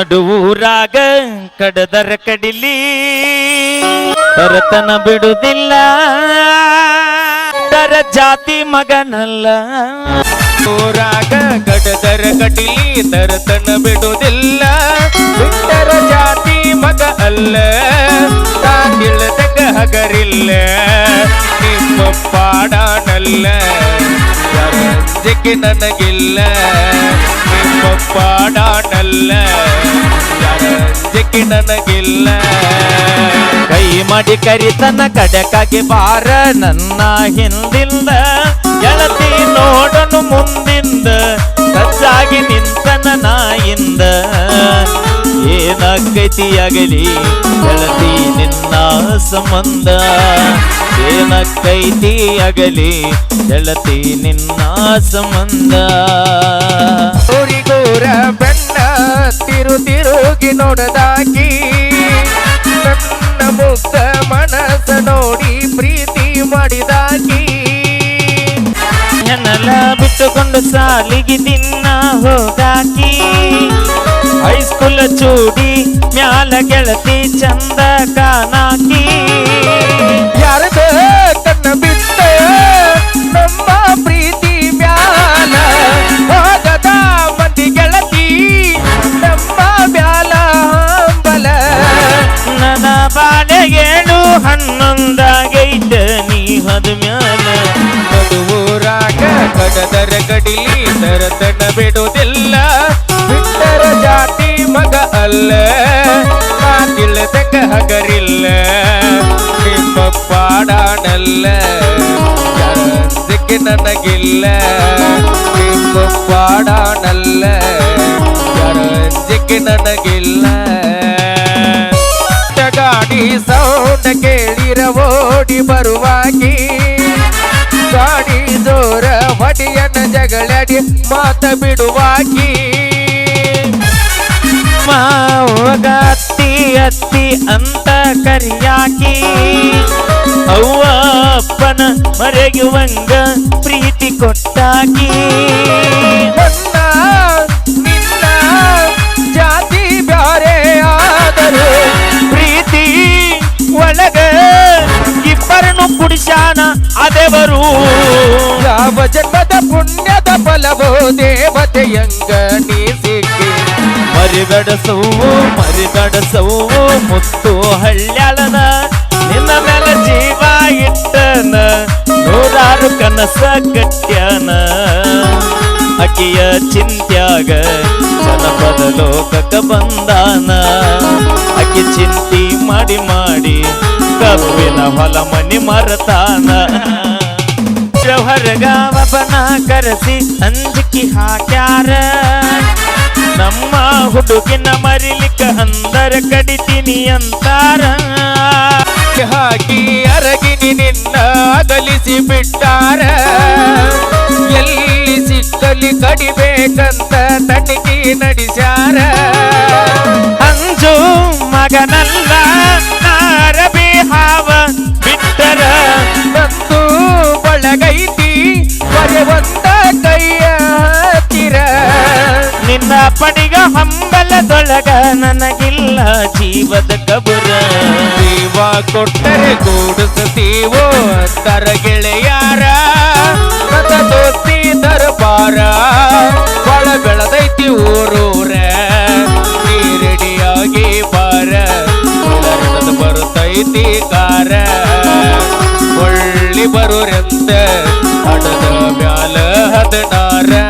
ನಡುವೂರಾಗ ಕಡದರ ಕಡಿಲಿ ತರತನ ಬಿಡುದಿಲ್ಲ, ತರ ಜಾತಿ ಮಗನಲ್ಲ. ಊರಾಗ ಕಡದರ ಕಡಿಲಿ ತರತನ ಬಿಡುದಿಲ್ಲ, ಬಿಟ್ಟರ ಜಾತಿ ಮಗ ಅಲ್ಲ. ತಾಗಿಳದಕ ಹಗರಿಲ್ಲ, ನಿಮ್ಮ ಪಾಡಾನಲ್ಲ. ಯಾರಂಜಿಕೆ ನನಗಿಲ್ಲ, ನಿಮ್ಮ ಪಾಡಾನಲ್ಲ. ಯಾರಂಜಿಕೆ ನನಗಿಲ್ಲ. ಕೈ ಮಾಡಿ ಕರಿತನ ಕಡಕಾಗಿ ಬಾರ ನನ್ನ ಹಿಂದಿಂದ, ಎಳತಿ ನೋಡನು ಮುಂದಿಂದ, ಸಜ್ಜಾಗಿ ನಿಂತನ ನಾಯಿಂದ. ಏನಕ್ಕೈತಿಯಾಗಲಿ ಎಳತಿ ನಿನ್ನ ಸಂಬಂಧ, ಏನಕ್ಕೈತಿಯಾಗಲಿ ಎಳತಿ ನಿನ್ನ ಸಂಬಂಧ. ಊರಿಗೂರ ಬೆನ್ನ ತಿರುಗಿ ನೋಡದಾಕಿ, ನನ್ನ ಮುಗ್ಧ ಮನಸ್ಸ ನೋಡಿ ಪ್ರೀತಿ ಮಾಡಿದಾಕಿ. ಹೆಣಲ ಬಿಟ್ಟುಕೊಂಡು ಸಾಲಿಗೆ ದಿನ ಹೋಗಾಕಿ, ಹೈಸ್ಕೂಲ್ ಚೂಡಿ ಮ್ಯಾಲ ಗೆಳತಿ ಚಂದ ಕಾನಾಕಿ. ಯಾರದ ಕಣ್ಣ ಬಿಟ್ಟ ನಮ್ಮ ಪ್ರೀತಿ ಮ್ಯಾಲ ಹೋಗದ ಮಂದಿ ಗೆಳತಿ ನಮ್ಮ ಮ್ಯಾಲ ಹಂಬಲ. ನನ್ನ ಬಾಳೆಗೇಳು 11 ನೀ ಹದ ಮ್ಯಾಲ. ನಡುವೂರಾಗ ಕಡದರ ಕಡಿಲಿ ತರತನ ಬಿಡುವುದಿಲ್ಲ, ಬಿಟ್ಟರ ಜಾತಿ ಮಗ ಅಲ್ಲ. ಮಾತಿಲ್ಲದಕ್ಕ ಹಗರಿಲ್ಲ, ನಿಮ್ಮ ಪಾಡಾನಲ್ಲ. ಯಾರಂಜಿಕೆ ನನಗಿಲ್ಲ, ನಿಮ್ಮ ಪಾಡಾನಲ್ಲ. ಯಾರಂಜಿಕೆ ನನಗಿಲ್ಲ. ಗಾಡಿ ಸೌಂಡ ಕೇಳಿರ ಓಡಿ ಬರುವಾಗಿ, ಗಾಡಿ ಜೋರ ಹೊಡಿಯನ ಜಗಳಡಿ ಮಾತ ಬಿಡುವಾಗಿ. ಮಾವಗ ಅತ್ತಿ ಅತ್ತಿ ಅಂತ ಕರಿಯಾಕಿ, ಅವ್ವ ಅಪ್ಪನ ಮರೆಯುವಂಗ ಪ್ರೀತಿ ಕೊಟ್ಟಾಕಿ. ನನ್ನ ನಿನ್ನ ಜಾತಿ ಬ್ಯಾರೆ ಆದರೂ ಪ್ರೀತಿ ಒಳಗ ಇಬ್ಬರನ್ನು ಕುಡಿಸಾನ ಅದೇವರು. ಯಾವ ಜನ್ಮದ ಪುಣ್ಯದ ಫಲವೋ ದೇವತೆಯಂಗ ನೀ ಸಿಕ್ಕಿ. ಮರಿಗಡಸವು ಮುತ್ತು ಹಳ್ಯಾಳನ, ನಿನ್ನ ಮೇಲೆ ಜೀವ ಇಟ್ಟನ, 100 ಕನಸ ಕಟ್ಯಾನ. ಅಕಿಯ ಚಿಂತ್ಯಾಗ ಜನಪದ ಲೋಕಕ್ಕ ಬಂದಾನ. ಅಕ್ಕಿ ಚಿಂತಿ ಮಾಡಿ ಮಾಡಿ ಕಬ್ಬಿನ ಹೊಲ ಮನಿ ಮರತಾನ. ಹೊರಗಾವಬನ ಕರೆಸಿ ಅಂಜಿಕಿ ಹಾಕ್ಯಾರ, ನಮ್ಮ ಹುಡುಗಿನ ಮರಿಲಿಕ್ಕ ಅಂದರ ಕಡಿತೀನಿ ಅಂತಾರ. ಹಾಕಿ ಅರಗಿನಿ ನಿನ್ನ ಅಗಲಿಸಿ ಬಿಟ್ಟಾರ, ಎಲ್ಲಿ ಸಿಕ್ಕಲಿ ಕಡಿಬೇಕಂತ ತನಿಖೆ ನಡೆಸ್ಯಾರ. ಅಂಜು ಮಗನಲ್ಲ ನಾರಬಿ ಹಾವ ಬಿಟ್ಟರ, ಬಂದು ಬಳಗೈತಿ ಬರೆ ಒಂದ ಕೈಯ ಹತ್ತಿರ. ನಿನ್ನ ಪಡಿಗ ಹಂಬಲದೊಳಗ ನನಗಿಲ್ಲ ಜೀವದ ಕಬುರ. ಜೀವ ಕೊಟ್ಟರೆ ಕೂಡಿಸ್ತೀವೋ ಅಂತರ ಗೆಳೆಯಾರ, ನನ್ನ ದೋಸ್ತಿ ದರ್ಬಾರ ಬಾಳ ಬೆಳೆದೈತಿ ಊರೂರ. ನೀ ರೆಡಿಯಾಗಿ ಬಾರ, ಬರುತ್ತೈತಿ ಕಾರ. ಒಳ್ಳಿ ಬರೋರೆಂತ ಹಡದ ಮ್ಯಾಲ 16